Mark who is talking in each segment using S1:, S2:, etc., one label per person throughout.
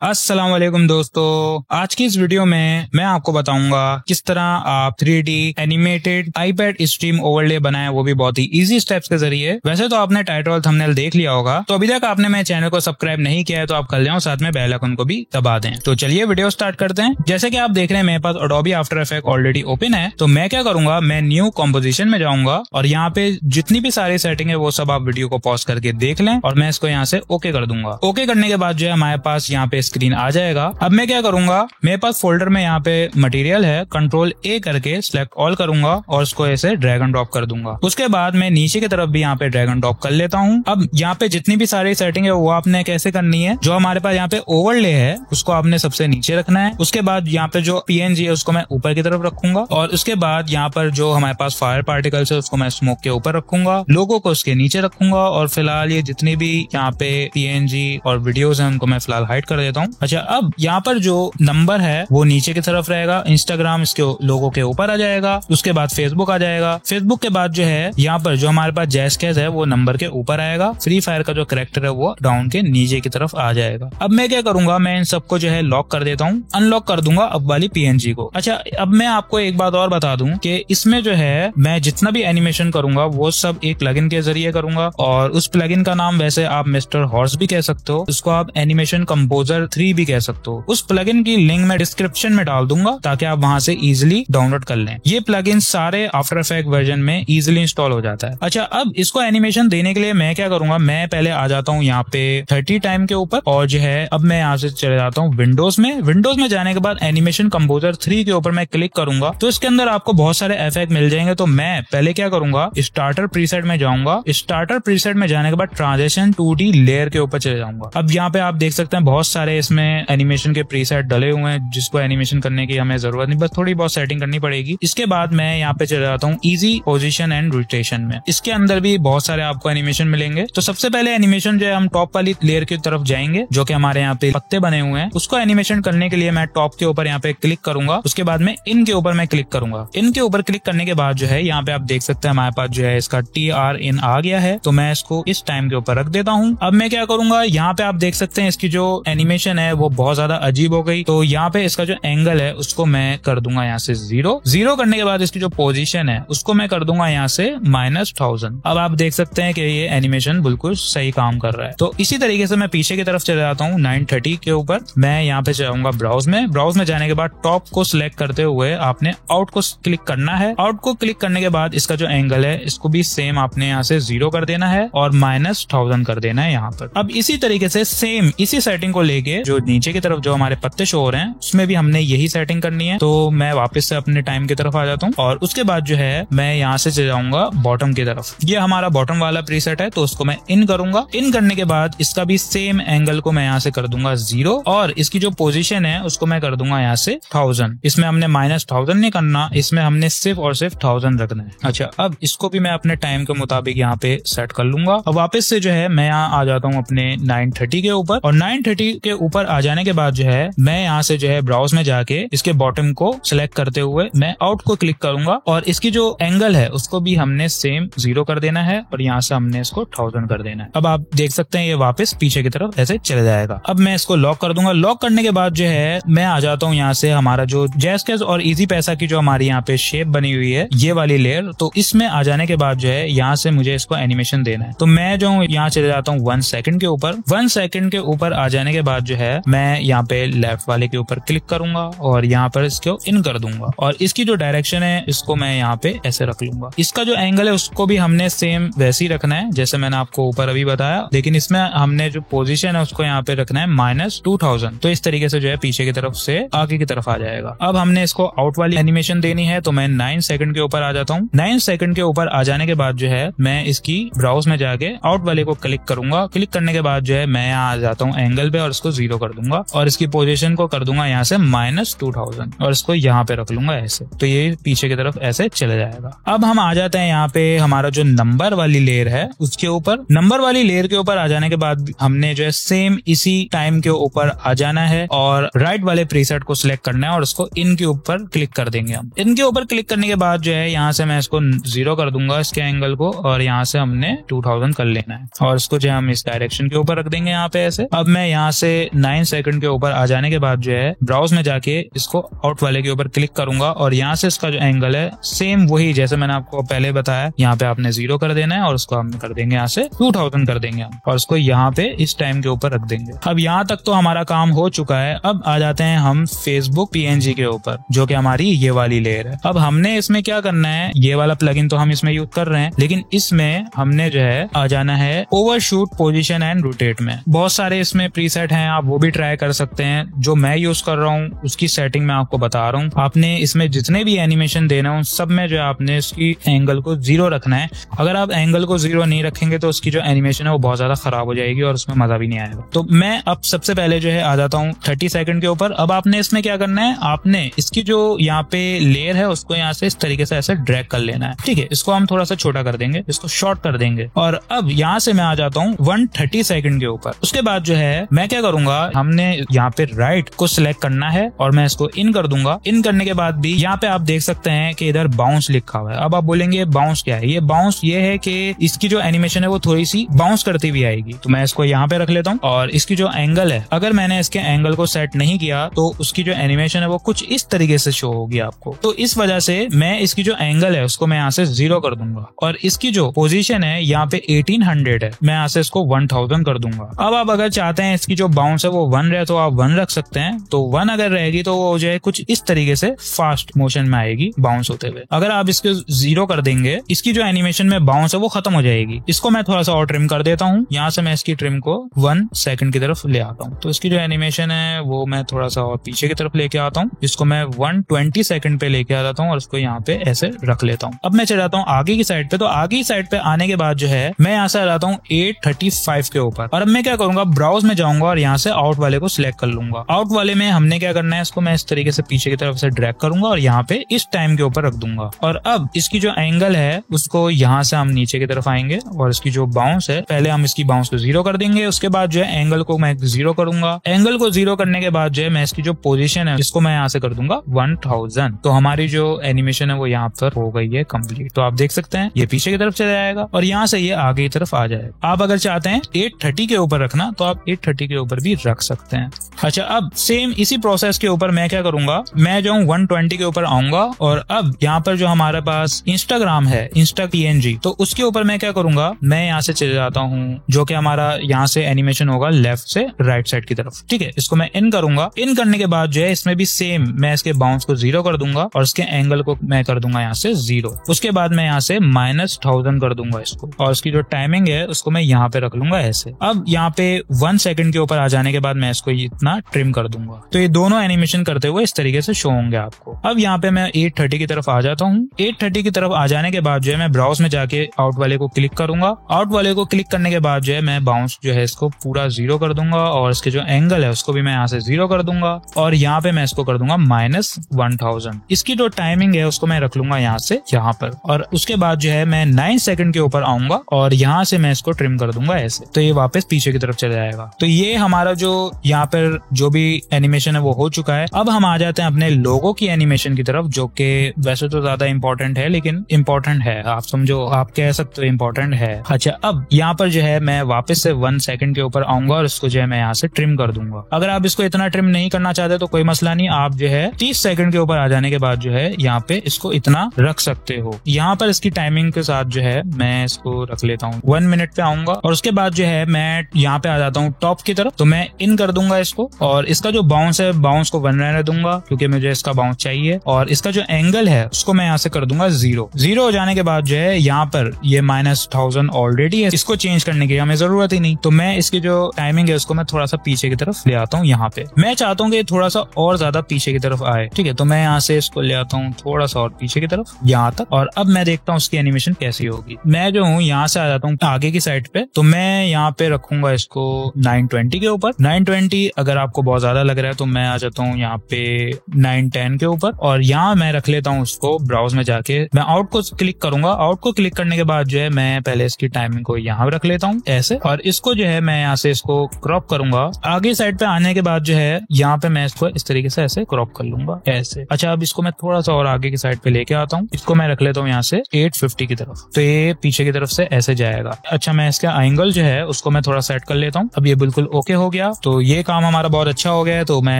S1: अस्सलाम वालेकुम दोस्तों, आज की इस वीडियो में मैं आपको बताऊंगा किस तरह आप 3D animated iPad stream overlay बनाए, वो भी बहुत ही इजी स्टेप्स के जरिए। वैसे तो आपने टाइटल और थंबनेल देख लिया होगा, तो अभी तक आपने मेरे चैनल को सब्सक्राइब नहीं किया है तो आप कर लें और साथ में बेल आइकन को भी दबा दें। तो चलिए वीडियो स्टार्ट करते हैं। जैसे कि आप देख रहे हैं मेरे पास Adobe After Effect already open है, तो मैं क्या करूंगा, मैं न्यू कॉम्पोजिशन में जाऊंगा और यहाँ पे जितनी भी सारी सेटिंग है वो सब आप वीडियो को पॉज करके देख लें और मैं इसको यहाँ से ओके कर दूंगा। ओके करने के बाद जो है हमारे पास यहाँ पे स्क्रीन आ जाएगा। अब मैं क्या करूंगा, मेरे पास फोल्डर में यहाँ पे मटेरियल है, कंट्रोल ए करके सिलेक्ट ऑल करूंगा और उसको ऐसे ड्रैग एंड ड्रॉप कर दूंगा। उसके बाद मैं नीचे की तरफ भी यहाँ पे ड्रैग एंड ड्रॉप कर लेता हूँ। अब यहाँ पे जितनी भी सारी सेटिंग है वो आपने कैसे करनी है, जो हमारे पास यहाँ पे ओवरले है उसको आपने सबसे नीचे रखना है। उसके बाद यहाँ पे जो PNG है उसको मैं ऊपर की तरफ रखूंगा और उसके बाद यहाँ पर जो हमारे पास फायर पार्टिकल्स है उसको मैं स्मोक के ऊपर रखूंगा, लोगो को उसके नीचे रखूंगा और फिलहाल ये जितनी भी यहाँ पे PNG और वीडियोस हैं उनको मैं फिलहाल हाइड कर देता हूँ। अच्छा, अब यहाँ पर जो नंबर है वो नीचे की तरफ रहेगा, इंस्टाग्राम इसके लोगो के ऊपर आ जाएगा, उसके बाद फेसबुक आ जाएगा, फेसबुक के बाद जो है यहाँ पर जो हमारे पास जैस्केस है वो नंबर के ऊपर आएगा, फ्री फायर का जो कैरेक्टर है वो डाउन के नीचे की तरफ आ जाएगा। अब मैं क्या करूंगा, मैं इन सबको जो है लॉक कर देता हूँ, अनलॉक कर दूंगा अब वाली PNG को। अच्छा, अब मैं आपको एक बात और बता दूं कि इसमें जो है मैं जितना भी एनिमेशन करूंगा वो सब एक प्लगइन के जरिए करूंगा और उस प्लगइन का नाम वैसे आप मिस्टर हॉर्स भी कह सकते हो, उसको आप एनिमेशन कंपोजर 3 भी कह सकते हो। उस प्लगइन की लिंक मैं डिस्क्रिप्शन में डाल दूंगा ताकि आप वहां से इजीली डाउनलोड कर लें। ये प्लगइन सारे आफ्टर इफेक्ट वर्जन में इजीली इंस्टॉल हो जाता है। अच्छा, अब इसको एनिमेशन देने के लिए मैं क्या करूंगा, मैं पहले आ जाता हूँ यहाँ पे 30 टाइम के ऊपर और जो है अब मैं यहाँ से चले जाता हूँ विंडोज में। विंडोज में जाने के बाद एनिमेशन कंपोजर 3 के ऊपर मैं क्लिक करूंगा तो इसके अंदर आपको बहुत सारे इफेक्ट मिल जाएंगे। तो मैं पहले क्या करूंगा, स्टार्टर प्रीसेट में जाऊंगा, स्टार्टर प्रीसेट में जाने के बाद ट्रांजिशन 2D लेयर के ऊपर चले जाऊंगा। अब यहाँ पे आप देख सकते हैं बहुत सारे इसमें एनिमेशन के प्रीसेट डले हुए हैं जिसको एनिमेशन करने की हमें जरूरत नहीं, बस थोड़ी बहुत सेटिंग करनी पड़ेगी। इसके बाद मैं यहाँ पे चले जाता हूँ इजी पोजीशन एंड रोटेशन में। इसके अंदर भी बहुत सारे आपको एनिमेशन मिलेंगे। तो सबसे पहले एनिमेशन जो है हम टॉप वाली लेयर की तरफ जाएंगे जो कि हमारे यहाँ पे पत्ते बने हुए हैं, उसको एनिमेशन करने के लिए मैं टॉप के ऊपर यहाँ पे क्लिक करूंगा। उसके बाद में इन के ऊपर मैं क्लिक करूंगा। इन के ऊपर क्लिक करने के बाद जो है यहाँ पे आप देख सकते हैं हमारे पास जो है इसका TRN आ गया है, तो मैं इसको इस टाइम के ऊपर रख देता हूँ। अब मैं क्या करूंगा, यहाँ पे आप देख सकते हैं इसकी जो एनिमेशन है वो बहुत ज्यादा अजीब हो गई, तो यहाँ पे इसका जो एंगल है उसको मैं कर दूंगा यहाँ से 0 करने के बाद इसकी जो पोजीशन है उसको मैं कर दूंगा यहाँ से -1000। अब आप देख सकते हैं कि ये एनिमेशन बिल्कुल सही काम कर रहा है। तो इसी तरीके से मैं पीछे की तरफ चले जाता हूँ 930 के ऊपर। मैं यहाँ पे जाऊंगा ब्राउज में। ब्राउज में जाने के बाद टॉप को सिलेक्ट करते हुए आपने आउट को क्लिक करना है। आउट को क्लिक करने के बाद इसका जो एंगल है इसको भी सेम आपने यहाँ से 0 कर देना है और -1000 कर देना है यहाँ पर। अब इसी तरीके से सेम इसी सेटिंग को लेके जो नीचे की तरफ जो हमारे पत्ते शो हो रहे हैं उसमें भी हमने यही सेटिंग करनी है। तो मैं वापस से अपने टाइम की तरफ आ जाता हूँ और उसके बाद जो है मैं यहाँ से चले जाऊंगा बॉटम की तरफ। ये हमारा बॉटम वाला प्रीसेट है तो उसको मैं इन करूंगा। इन करने के बाद इसका भी सेम एंगल को मैं यहाँ से कर दूंगा 0 और इसकी जो पोजीशन है उसको मैं कर दूंगा यहाँ से 1000। इसमें हमने -1000 नहीं करना, इसमें हमने सिर्फ और सिर्फ 1000 रखना है। अच्छा, अब इसको भी मैं अपने टाइम के मुताबिक यहाँ पे सेट कर लूंगा। अब वापस से जो है मैं यहाँ आ जाता हूँ अपने 930 के ऊपर और 930 के ऊपर आ जाने के बाद जो है मैं यहाँ से जो है ब्राउज में जाके इसके बॉटम को सिलेक्ट करते हुए मैं आउट को क्लिक करूंगा और इसकी जो एंगल है उसको भी हमने सेम 0 कर देना है और यहाँ से हमने इसको 1000 कर देना है। अब आप देख सकते हैं ये वापस पीछे की तरफ ऐसे चले जाएगा। अब मैं इसको लॉक कर दूंगा। लॉक करने के बाद जो है मैं आ जाता हूँ यहाँ से हमारा जो जैस्केस और इजी पैसा की जो हमारी यहाँ पे शेप बनी हुई है ये वाली लेयर, तो इसमें आ जाने के बाद जो है यहाँ से मुझे इसको एनिमेशन देना है। तो मैं जो यहाँ चले जाता हूँ 1 सेकंड के ऊपर। 1 सेकंड के ऊपर आ जाने के बाद जो है मैं यहाँ पे लेफ्ट वाले के ऊपर क्लिक करूंगा और यहाँ पर इसको इन कर दूंगा और इसकी जो डायरेक्शन है इसको मैं यहाँ पे ऐसे रख लूंगा। इसका जो एंगल है उसको भी हमने सेम वैसे ही रखना है जैसे मैंने आपको ऊपर अभी बताया, लेकिन इसमें हमने जो पोजीशन है उसको यहाँ पे रखना है -2000। तो इस तरीके से जो है पीछे की तरफ से आगे की तरफ आ जाएगा। अब हमने इसको आउट वाली एनिमेशन देनी है तो मैं 9 सेकंड के ऊपर आ जाता हूँ। 9 सेकंड के ऊपर आ जाने के बाद जो है मैं इसकी ब्राउज में जाके आउट वाले को क्लिक करूंगा। क्लिक करने के बाद जो है मैं यहाँ आ जाता हूँ एंगल पे और इसको 0 कर दूंगा और इसकी पोजीशन को कर दूंगा यहाँ से -2000 और इसको यहाँ पे रख लूंगा ऐसे। तो ये पीछे की तरफ ऐसे चले जाएगा। अब हम आ जाते हैं यहाँ पे हमारा जो नंबर वाली लेयर है उसके ऊपर। नंबर वाली लेयर के ऊपर आ जाने के बाद हमने जो है सेम इसी टाइम के ऊपर आ जाना है और राइट वाले प्रीसेट को सिलेक्ट करना है और उसको इन के ऊपर क्लिक कर देंगे हम। इनके ऊपर क्लिक करने के बाद जो है यहाँ से मैं इसको 0 कर दूंगा इसके एंगल को और यहाँ से हमने 2000 कर लेना है और इसको जो हम इस डायरेक्शन के ऊपर रख देंगे यहाँ पे ऐसे। अब मैं यहाँ से 9 सेकंड के ऊपर आ जाने के बाद जो है ब्राउज में जाके इसको आउट वाले के ऊपर क्लिक करूंगा और यहाँ से इसका जो एंगल है सेम वही जैसे मैंने आपको पहले बताया, यहाँ पे आपने 0 कर देना है और उसको हम कर देंगे यहाँ से 2000 कर देंगे हम और उसको यहाँ पे इस टाइम के ऊपर रख देंगे। अब यहाँ तक तो हमारा काम हो चुका है। अब आ जाते हैं हम फेसबुक PNG के ऊपर जो कि हमारी ये वाली लेयर है। अब हमने इसमें क्या करना है, ये वाला प्लगइन तो हम इसमें यूज कर रहे हैं, लेकिन इसमें हमने जो है आ जाना है ओवरशूट पोजीशन एंड रोटेट में। बहुत सारे इसमें प्रीसेट हैं, आप वो भी ट्राई कर सकते हैं। जो मैं यूज कर रहा हूँ उसकी सेटिंग मैं आपको बता रहा हूँ। आपने इसमें जितने भी एनिमेशन देना हो सब में जो है आपने इसकी एंगल को 0 रखना है। अगर आप एंगल को 0 नहीं रखेंगे तो उसकी जो एनिमेशन है वो बहुत ज्यादा खराब हो जाएगी और उसमें मजा भी नहीं आएगा। तो मैं अब सबसे पहले जो है आ जाता हूँ 30 सेकंड के ऊपर। अब आपने इसमें क्या करना है, आपने इसकी जो यहाँ पे लेयर है उसको यहाँ से इस तरीके से ऐसे ड्रैग कर लेना है। ठीक है, इसको हम थोड़ा सा छोटा कर देंगे, इसको शॉर्ट कर देंगे और अब यहाँ से मैं आ जाता हूँ 130 सेकंड के ऊपर। उसके बाद जो है मैं क्या करूंगा, हमने यहाँ पे राइट को सिलेक्ट करना है और मैं इसको इन कर दूंगा। इन करने के बाद भी यहाँ पे आप देख सकते हैं कि इधर बाउंस लिखा हुआ है। अब आप बोलेंगे बाउंस क्या है, ये बाउंस ये है कि इसकी जो एनिमेशन है वो थोड़ी सी बाउंस करती हुई आएगी। तो मैं इसको यहाँ पे रख लेता हूँ और इसकी जो एंगल है, अगर मैंने इसके एंगल को सेट नहीं किया तो उसकी जो एनिमेशन है वो कुछ इस तरीके से शो होगी आपको। तो इस वजह से मैं इसकी जो एंगल है उसको मैं यहाँ से 0 कर दूंगा और इसकी जो पोजीशन है यहाँ पे 1800 है, मैं यहाँ से इसको 1000 कर दूंगा। अब आप अगर चाहते हैं इसकी जो बाउंस है वो 1 रहे तो आप 1 रख सकते हैं। तो 1 अगर रहेगी तो वो जो है कुछ इस तरीके से फास्ट मोशन में आएगी बाउंस होते हुए। अगर आप इसको 0 कर देंगे, इसकी जो एनिमेशन में बाउंस है वो खत्म हो जाएगी। इसको मैं थोड़ा सा और ट्रिम कर देता हूँ। यहाँ से मैं इसकी ट्रिम को 1 सेकंड की तरफ ले आता हूँ। तो इसकी जो एनिमेशन है वो मैं थोड़ा सा और पीछे की तरफ लेके आता हूँ। इसको मैं 120 सेकंड पे लेके आ जाता हूँ और इसको यहाँ पे ऐसे रख लेता हूँ। अब मैं चल जाता हूँ आगे की साइड पे। तो आगे की साइड पे आने के बाद जो है मैं यहाँ से आ जाता हूँ 835 के ऊपर और अब मैं क्या करूंगा, ब्राउज में जाऊंगा और यहाँ से आउट वाले को सिलेक्ट कर लूंगा। आउट वाले में हमने क्या करना है, इसको मैं इस तरीके से पीछे की तरफ से ड्रैग करूंगा और यहाँ पे इस टाइम के ऊपर रख दूंगा। और अब इसकी जो एंगल है उसको यहाँ से हम नीचे की तरफ आएंगे और इसकी जो बाउंस है, पहले हम इसकी बाउंस को 0 कर देंगे। उसके बाद जो है एंगल को मैं 0 करूंगा। एंगल को 0 करने के बाद जो है मैं इसकी जो पोजीशन है इसको मैं यहाँ से कर दूंगा 1000। तो हमारी जो एनिमेशन है वो यहाँ पर हो गई है कंप्लीट। तो आप देख सकते हैं ये पीछे की तरफ चला जाएगा और यहाँ से ये आगे की तरफ आ जाएगा। आप अगर चाहते हैं 830 के ऊपर रखना तो आप 830 के ऊपर भी रख सकते हैं। अच्छा, अब सेम इसी प्रोसेस के ऊपर मैं क्या करूंगा, मैं जो 120 के ऊपर आऊंगा और अब यहाँ पर जो हमारे पास इंस्टाग्राम है, इंस्टा PNG, तो उसके ऊपर मैं क्या करूंगा, मैं यहाँ से चले जाता हूँ जो कि हमारा यहाँ से एनिमेशन होगा लेफ्ट से राइट साइड की तरफ। ठीक है, इसको मैं इन करूंगा। इन करने के बाद जो है इसमें भी सेम मैं इसके बाउंस को 0 कर दूंगा और इसके एंगल को मैं कर दूंगा यहाँ से 0। उसके बाद मैं यहाँ से -1000 कर दूंगा इसको और इसकी जो टाइमिंग है उसको मैं यहाँ पे रख लूंगा ऐसे। अब यहाँ पे 1 सेकंड के ऊपर आ जाने के बाद मैं इसको इतना ट्रिम कर दूंगा। तो ये दोनों एनिमेशन करते हुए इस तरीके से शो होंगे आपको। अब यहाँ पे मैं 830 की तरफ आ जाता हूँ। 830 की तरफ आ जाने के बाद जो है मैं ब्राउज में जाके आउट वाले को क्लिक करूंगा। आउट वाले को क्लिक करने के बाद जो है मैं बाउंस जो है इसको पूरा 0 कर दूंगा और इसके जो एंगल है उसको भी मैं यहाँ से 0 कर दूंगा और यहाँ पे मैं इसको कर दूंगा -1000। इसकी जो टाइमिंग है उसको मैं रख लूंगा यहाँ से यहाँ पर और उसके बाद जो है मैं 9 सेकंड के ऊपर आऊंगा और यहाँ से मैं इसको ट्रिम कर दूंगा ऐसे। तो ये वापस पीछे की तरफ चला जाएगा। तो ये हमारा जो यहाँ पर जो भी एनिमेशन है वो हो चुका है। अब हम आ जाते हैं अपने लोगो की एनिमेशन की तरफ, जो कि वैसे तो ज्यादा इंपॉर्टेंट है लेकिन इंपॉर्टेंट है, आप समझो, आप कह सकते हो इंपॉर्टेंट है। अच्छा, अब यहाँ पर जो है मैं वापस से 1 सेकंड के ऊपर आऊंगा और इसको जो है मैं यहाँ से ट्रिम कर दूंगा। अगर आप इसको इतना ट्रिम नहीं करना चाहते तो कोई मसला नहीं, आप जो है 30 सेकंड के ऊपर आ जाने के बाद जो है यहाँ पे इसको इतना रख सकते हो। यहाँ पर इसकी टाइमिंग के साथ जो है मैं इसको रख लेता हूँ 1 मिनट पे आऊंगा और उसके बाद जो है मैं यहाँ पे आ जाता हूँ टॉप की तरफ। तो मैं इन कर दूंगा इसको और इसका जो बाउंस है बाउंस को 1 रहने दूंगा क्योंकि मुझे इसका बाउंस चाहिए और इसका जो एंगल है उसको मैं यहाँ से कर दूंगा 0 हो जाने के बाद जो है यहाँ पर ये -1000 ऑलरेडी है, इसको चेंज करने की हमें जरूरत ही नहीं। तो मैं इसकी जो टाइमिंग है उसको मैं थोड़ा सा पीछे की तरफ ले आता हूँ। यहाँ पे मैं चाहता हूँ कि थोड़ा सा और ज्यादा पीछे की तरफ आए। ठीक है, तो मैं यहाँ से इसको ले आता हूँ थोड़ा सा और पीछे की तरफ यहाँ तक और अब मैं देखता हूँ उसकी एनिमेशन कैसी होगी। मैं जो हूँ यहाँ से आ जाता हूँ आगे की साइड पे। तो मैं यहाँ पे रखूंगा इसको 920 के ऊपर। 920 अगर आपको बहुत ज्यादा लग रहा है तो मैं आ जाता हूँ यहाँ पे 910 के ऊपर और यहाँ मैं रख लेता हूँ उसको ब्राउज में जाके मैं आउट को क्लिक करूंगा। आउट को क्लिक करने के बाद जो है मैं पहले इसकी टाइमिंग को यहाँ रख लेता हूँ ऐसे और इसको जो है मैं यहाँ से इसको क्रॉप करूंगा। आगे साइड पे आने के बाद जो है यहाँ पे मैं इसको इस तरीके से ऐसे क्रॉप कर लूंगा ऐसे। अच्छा, अब इसको मैं थोड़ा सा और आगे की साइड पे लेके आता हूँ। इसको मैं रख लेता हूँ यहाँ से 850 की तरफ। तो ये पीछे की तरफ से ऐसे जाएगा। अच्छा, मैं इसका एंगल जो है उसको मैं थोड़ा सेट कर लेता हूँ। अब ये बिल्कुल ओके हो गया। गया। तो ये काम हमारा बहुत अच्छा हो गया है, तो मैं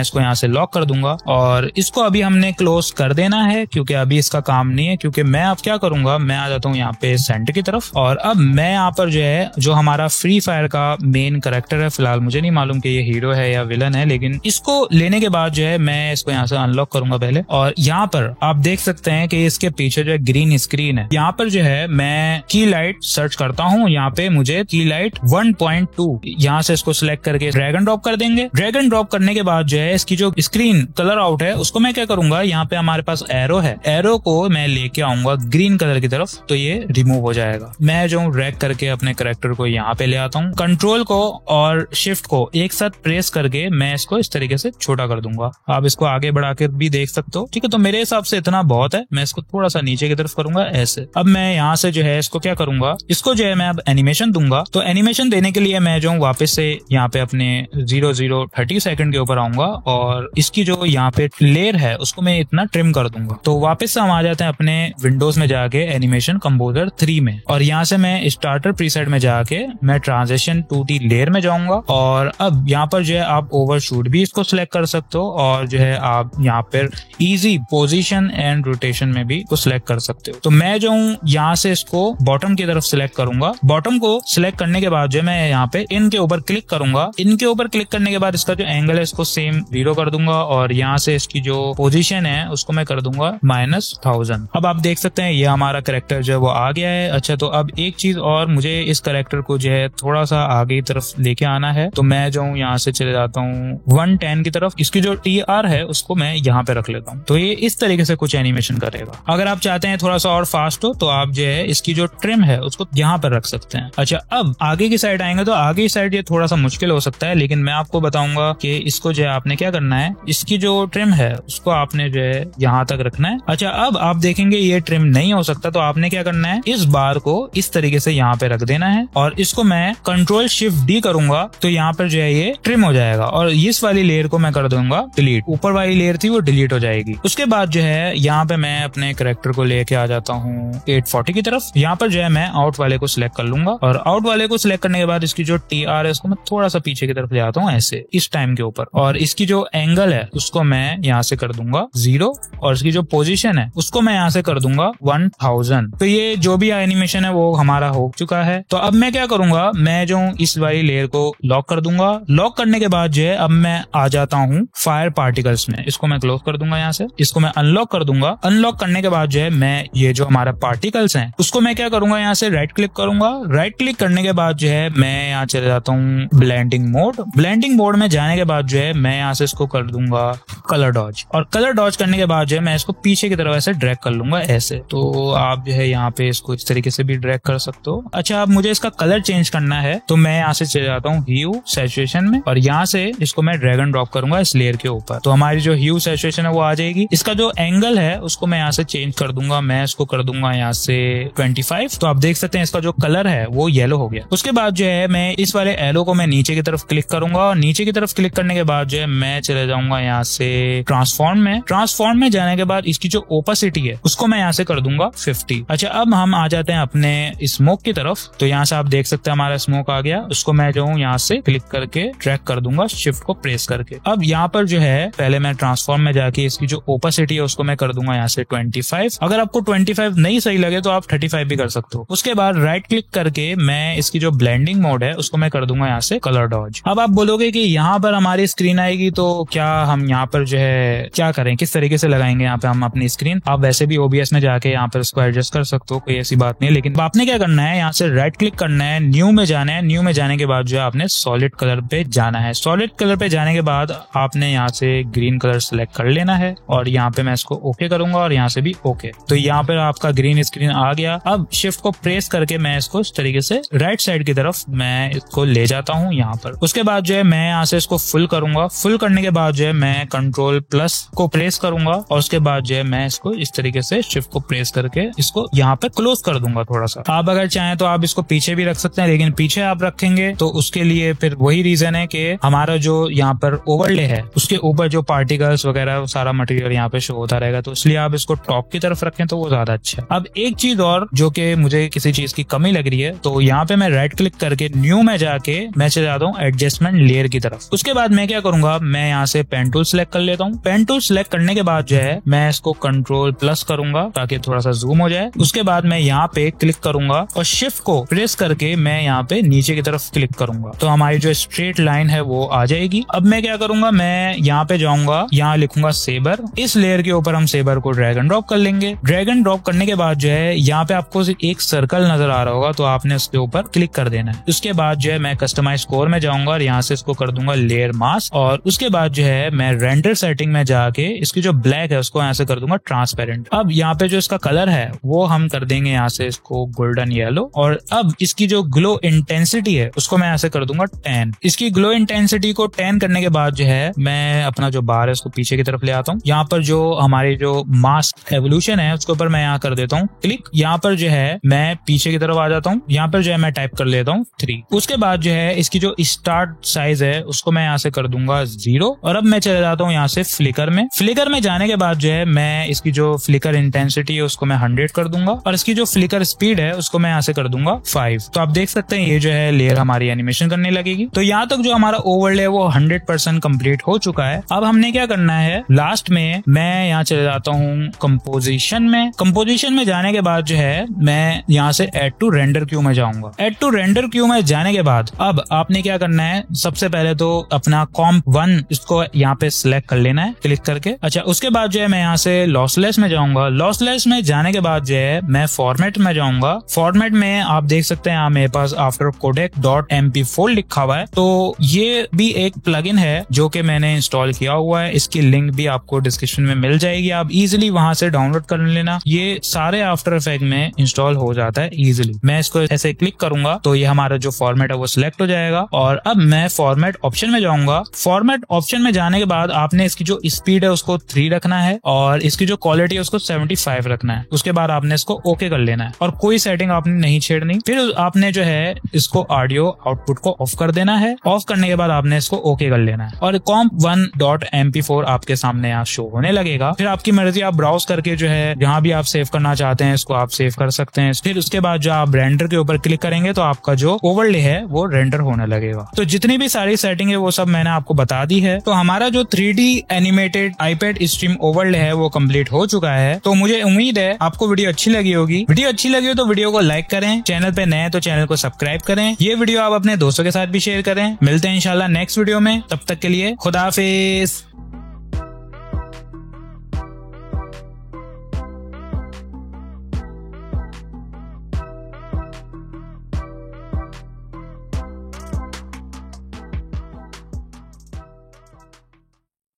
S1: इसको यहाँ से लॉक कर दूंगा और इसको अभी हमने क्लोज कर देना है क्योंकि अभी इसका काम नहीं है। क्योंकि मैं अब क्या करूंगा, मैं आ जाता हूँ यहाँ पे सेंटर की तरफ और अब मैं यहाँ पर जो है जो हमारा फ्री फायर का मेन कैरेक्टर है, फिलहाल मुझे नहीं मालूम कि ये हीरो है या विलन है, लेकिन इसको लेने के बाद जो है मैं इसको यहाँ से अनलॉक करूंगा पहले। और यहाँ पर आप देख सकते हैं कि इसके पीछे जो है ग्रीन स्क्रीन है। यहाँ पर जो है मैं की लाइट सर्च करता हूँ, यहाँ पे मुझे की लाइट 1.2 यहाँ से इसको सिलेक्ट करके ड्रैग एंड ड्रॉप कर देंगे। ड्रैग एंड ड्रॉप करने के बाद जो है इसकी जो स्क्रीन कलर आउट है उसको मैं क्या करूंगा, यहाँ पे हमारे पास एरो है, एरो को मैं लेके आऊंगा ग्रीन कलर की तरफ, तो ये रिमूव हो जाएगा। मैं जो ड्रैग करके अपने कैरेक्टर को यहाँ पे ले आता हूँ, कंट्रोल को और शिफ्ट को एक साथ प्रेस करके मैं इसको इस तरीके से छोटा कर दूंगा। आप इसको आगे बढ़ा कर भी देख सकते हो। ठीक है, तो मेरे हिसाब से इतना बहुत है, मैं इसको थोड़ा सा नीचे की तरफ करूंगा ऐसे। अब मैं यहाँ से जो है इसको क्या करूंगा, इसको जो है मैं अब एनिमेशन दूंगा। तो एनिमेशन देने के लिए मैं जो वापस से यहाँ पे अपने 0030 सेकंड के ऊपर आऊंगा और इसकी जो यहाँ पे लेयर है उसको मैं इतना ट्रिम कर दूंगा। तो वापस से हम आ जाते हैं अपने विंडोज में जाके एनिमेशन कंपोजर 3 में और यहाँ से मैं स्टार्टर प्रीसेट में जाके मैं ट्रांजिशन 2D लेयर में जाऊंगा और अब यहाँ पर जो है आप ओवरशूट भी इसको सिलेक्ट कर सकते हो और जो है आप यहाँ पर इजी पोजीशन एंड रोटेशन में भी इसको सिलेक्ट कर सकते हो। तो मैं जो हूँ यहाँ से इसको बॉटम की तरफ सिलेक्ट करूंगा। बॉटम को सिलेक्ट करने के बाद जो मैं यहाँ पे इनके ऊपर क्लिक करूंगा। इनके ऊपर क्लिक करने के बाद इसका जो एंगल है इसको सेम 0 कर दूंगा और यहाँ से इसकी जो पोजीशन है उसको मैं कर दूंगा -1000। अब आप देख सकते हैं ये हमारा कैरेक्टर जो है वो आ गया है। अच्छा, तो अब एक चीज और, मुझे इस कैरेक्टर को जो है थोड़ा सा आगे की तरफ लेके आना है। तो मैं जो हूँ यहाँ से चले जाता हूँ 110 की तरफ। इसकी जो TR है उसको मैं यहाँ पे रख लेता हूँ। तो ये इस तरीके से कुछ एनिमेशन करेगा। अगर आप चाहते हैं थोड़ा सा और फास्ट हो तो आप जो है इसकी जो ट्रिम है उसको यहाँ पर रख सकते हैं। अच्छा, अब आगे की साइड आएंगे तो आगे की साइड ये थोड़ा सा मुश्किल हो सकता है, लेकिन मैं आपको बताऊंगा कि इसको जो है आपने क्या करना है, इसकी जो ट्रिम है उसको आपने जो है यहाँ तक रखना है। अच्छा, अब आप देखेंगे ये ट्रिम नहीं हो सकता, तो आपने क्या करना है, इस बार को इस तरीके से यहाँ पे रख देना है और इसको मैं Ctrl+Shift+D करूंगा तो यहाँ पर जो है ये ट्रिम हो जाएगा और इस वाली लेयर को मैं कर दूंगा डिलीट। ऊपर वाली लेयर थी वो डिलीट हो जाएगी। उसके बाद जो है यहाँ पे मैं अपने कैरेक्टर को लेके आ जाता हूँ 840 की तरफ। यहाँ पर जो है मैं आउट वाले को सिलेक्ट कर लूंगा और आउट वाले को सिलेक्ट करने के बाद इसकी जो TR है उसको मैं थोड़ा सा पीछे की तरफ ले आता हूँ ऐसे इस टाइम के ऊपर और इसकी जो एंगल है उसको मैं यहाँ से कर दूंगा 0 और इसकी जो पोजीशन है उसको मैं यहाँ से कर दूंगा 1000। तो ये जो भी एनिमेशन है वो हमारा हो चुका है। तो अब मैं क्या करूंगा, मैं जो इस वाली लेयर को लॉक कर दूंगा। लॉक करने के बाद जो है अब मैं आ जाता हूँ फायर पार्टिकल्स में। इसको मैं क्लोज कर दूंगा यहाँ से, इसको मैं अनलॉक कर दूंगा। अनलॉक करने के बाद जो है मैं ये जो हमारा पार्टिकल्स हैं उसको मैं क्या करूंगा, यहाँ से राइट क्लिक करूंगा। राइट क्लिक करने के बाद जो है मैं यहाँ चले जाता हूँ ब्लेंडिंग मोड। ब्लेंडिंग मोड में जाने के बाद जो है मैं यहाँ से इसको कर दूंगा कलर डॉज और कलर डॉज करने के बाद जो है मैं इसको पीछे की तरफ ऐसे ड्रैग कर लूंगा ऐसे। तो आप जो है यहाँ पे इसको इस तरीके से भी ड्रैग कर सकते हो। अच्छा, अब मुझे इसका कलर चेंज करना है तो मैं यहाँ से चले जाता हूँ ह्यू सैचुरेशन में और यहाँ से इसको मैं ड्रैग एंड ड्रॉप करूंगा इस लेयर के ऊपर। तो हमारी जो ह्यू सैचुरेशन है वो आ जाएगी। इसका जो एंगल है उसको मैं यहाँ से चेंज कर दूंगा। मैं इसको कर दूंगा यहाँ से 25। तो आप देख सकते हैं इसका जो कलर है वो येलो हो गया। उसके बाद जो है मैं इस वाले एरो को मैं नीचे की तरफ क्लिक करूंगा और नीचे की तरफ क्लिक करने के बाद जो है मैं चले जाऊंगा यहाँ से ट्रांसफॉर्म में। ट्रांसफॉर्म में जाने के बाद इसकी जो ओपेसिटी है उसको मैं यहाँ से कर दूंगा 50। अच्छा, अब हम आ जाते हैं अपने स्मोक की तरफ। तो यहाँ से आप देख सकते हैं हमारा स्मोक आ गया। उसको मैं जो हूँ यहाँ से क्लिक करके ट्रैक कर दूंगा शिफ्ट को प्रेस करके। अब यहाँ पर जो है पहले मैं ट्रांसफॉर्म में जाके इसकी जो ओपेसिटी है उसको मैं कर दूंगा यहाँ से 25। अगर आपको 25 नहीं सही लगे तो आप 35 भी कर सकते हो। उसके बाद राइट क्लिक करके मैं इसकी जो ब्लेंडिंग मोड है उसको मैं कर दूंगा यहाँ से कलर डॉज। अब आप बोलोगे कि यहाँ पर हमारी स्क्रीन आएगी तो क्या हम यहाँ पर जो है क्या करें, किस तरीके से लगाएंगे यहाँ पे हम अपनी स्क्रीन। आप वैसे भी OBS में जाके यहाँ पर इसको एडजस्ट कर सकते हो, कोई ऐसी बात नहीं। लेकिन आपने क्या करना है, यहाँ से राइट क्लिक करना है, न्यू में जाना है। न्यू में जाने के बाद जो है आपने सॉलिड कलर पे जाना है। सॉलिड कलर पे जाने के बाद आपने यहाँ से ग्रीन कलर सिलेक्ट कर लेना है और यहाँ पे मैं इसको ओके करूंगा और यहाँ से भी ओके। तो यहाँ पे आपका ग्रीन स्क्रीन आ गया। अब शिफ्ट को प्रेस करके मैं इसको इस तरीके से राइट साइड की तरफ मैं इसको ले जाता हूँ यहाँ पर। उसके बाद जो है मैं यहाँ से इसको फुल करूंगा। फुल करने के बाद जो है मैं Ctrl+ को प्रेस करूंगा और उसके बाद जो है मैं इसको इस तरीके से शिफ्ट को प्रेस करके इसको यहाँ पे क्लोज कर दूंगा थोड़ा सा। आप अगर चाहें तो आप इसको पीछे भी रख सकते हैं, लेकिन पीछे आप रखेंगे तो उसके लिए फिर वही रीजन है कि हमारा जो यहाँ पर ओवरले है उसके ऊपर जो पार्टिकल्स वगैरह सारा मटेरियल यहाँ पे शो होता रहेगा। तो इसलिए आप इसको टॉप की तरफ रखें तो वो ज्यादा अच्छा है। अब एक चीज और जो कि मुझे किसी चीज की कमी लग रही है, तो यहाँ पे मैं राइट क्लिक करके न्यू में जाके मैं चले जाता हूँ एडजस्टमेंट लेयर की तरफ। उसके बाद मैं क्या करूंगा, मैं यहाँ से पेन टूल सिलेक्ट कर लेता हूँ। पेन टूल सिलेक्ट करने के बाद जो है मैं इसको कंट्रोल प्लस करूंगा ताकि थोड़ा सा जूम हो जाए। उसके बाद मैं यहाँ पे क्लिक करूंगा और शिफ्ट को प्रेस करके मैं यहाँ पे नीचे की तरफ क्लिक करूंगा तो हमारी जो स्ट्रेट लाइन है वो आ जाएगी। अब मैं क्या करूंगा, मैं यहाँ पे जाऊंगा, यहाँ लिखूंगा सेबर। इस लेयर के ऊपर हम सेबर को ड्रैग एंड ड्रॉप कर लेंगे। ड्रैग एंड ड्रॉप करने के बाद जो है यहाँ पे आपको एक सर्कल नजर आ रहा होगा तो आपने उसके ऊपर क्लिक कर देना है। उसके बाद जो है मैं कस्टमाइज कोर में जाऊंगा और यहाँ से इसको कर दूंगा लेयर मास्क और उसके बाद जो है मैं रेंडर सेटिंग में जाके इसकी जो ब्लैक है उसको यहाँ से कर दूंगा ट्रांसपेरेंट। अब यहाँ पे जो इसका कलर है वो हम कर देंगे यहाँ से इसको गोल्डन येलो और अब इसकी जो ग्लो इंटेंसिटी है उसको मैं यहाँ से कर दूंगा 10। इसकी ग्लो इंटेंसिटी को 10 करने के बाद जो है मैं अपना जो बार है उसको पीछे की तरफ ले आता हूँ। यहाँ पर जो हमारी जो मास्क एवोल्यूशन है उसके ऊपर मैं यहाँ कर देता हूँ क्लिक। यहाँ पर जो है मैं पीछे की तरफ आ जाता हूँ। यहाँ पर जो है मैं टाइप कर लेता हूँ 3। उसके बाद जो है इसकी जो स्टार्ट साइज है उसको मैं यहाँ से कर दूंगा 0 और अब मैं चले जाता हूँ यहाँ से फ्लिकर में। फ्लिकर में जाने के बाद जो है मैं इसकी जो फ्लिकर इंटेंसिटी है उसको मैं 100 कर दूंगा और इसकी जो फ्लिकर स्पीड है उसको मैं यहाँ से कर दूंगा 5। तो आप देख सकते हैं ये जो है लेयर हमारी एनिमेशन करने लगेगी। तो यहाँ तक जो हमारा ओवरले है वो 100% कंप्लीट हो चुका है। अब हमने क्या करना है, लास्ट में मैं यहाँ चले जाता हूँ कंपोजिशन में। कंपोजिशन में जाने के बाद जो है मैं यहाँ से ऐड टू रेंडर क्यू में जाऊंगा। ऐड टू रेंडर क्यू में जाने के बाद अब आपने क्या करना है, सबसे पहले तो अपना कॉम्प 1 इसको यहाँ पे सिलेक्ट कर लेना है क्लिक करके। अच्छा, उसके बाद जो है मैं यहाँ से लॉसलेस में जाऊंगा। लॉसलेस में जाने के बाद जो है मैं फॉर्मेट में जाऊंगा। फॉर्मेट में आप देख सकते हैं यहाँ मेरे पास आफ्टर कोडेक डॉट MP4 लिखा हुआ है। तो ये भी एक प्लगइन है जो कि मैंने इंस्टॉल किया हुआ है। इसकी लिंक भी आपको डिस्क्रिप्शन में मिल जाएगी, आप इजीली वहां से डाउनलोड कर लेना। ये सारे आफ्टर इफेक्ट में इंस्टॉल हो जाता है इजीली। मैं इसको ऐसे क्लिक करूंगा तो ये हमारा जो फॉर्मेट है वो सिलेक्ट हो जाएगा और अब मैं फॉर्मेट ऑप्शन में जाऊंगा। फॉर्मेट ऑप्शन में जाने के बाद आपने इसकी जो स्पीड है उसको 3 रखना है और इसकी जो क्वालिटी है उसको 75 रखना है। उसके बाद आपने इसको ओके कर लेना है और कोई सेटिंग आपने नहीं छेड़नी। फिर आपने जो है इसको ऑडियो आउटपुट को ऑफ कर देना है। ऑफ करने के बाद आपने इसको ओके कर लेना है और comp1.mp4 आपके सामने यहाँ शो होने लगेगा। फिर आपकी मर्जी, आप ब्राउज करके जो है जहां भी आप सेव करना चाहते हैं इसको आप सेव कर सकते हैं। फिर उसके बाद जो आप रेंडर के ऊपर क्लिक करेंगे तो आपका जो ओवरले है वो रेंडर होने लगेगा। तो जितनी भी सारी सेटिंग है वो सब मैंने आपको बता दी है। तो हमारा जो 3D animated iPad stream overlay है वो कंप्लीट हो चुका है। तो मुझे उम्मीद है आपको वीडियो अच्छी लगी होगी। वीडियो अच्छी लगी हो तो वीडियो को लाइक करें, चैनल पे नए तो चैनल को सब्सक्राइब करें। ये वीडियो आप अपने दोस्तों के साथ भी शेयर करें। मिलते हैं इंशाल्लाह नेक्स्ट वीडियो में, तब तक के लिए खुदा हाफिज।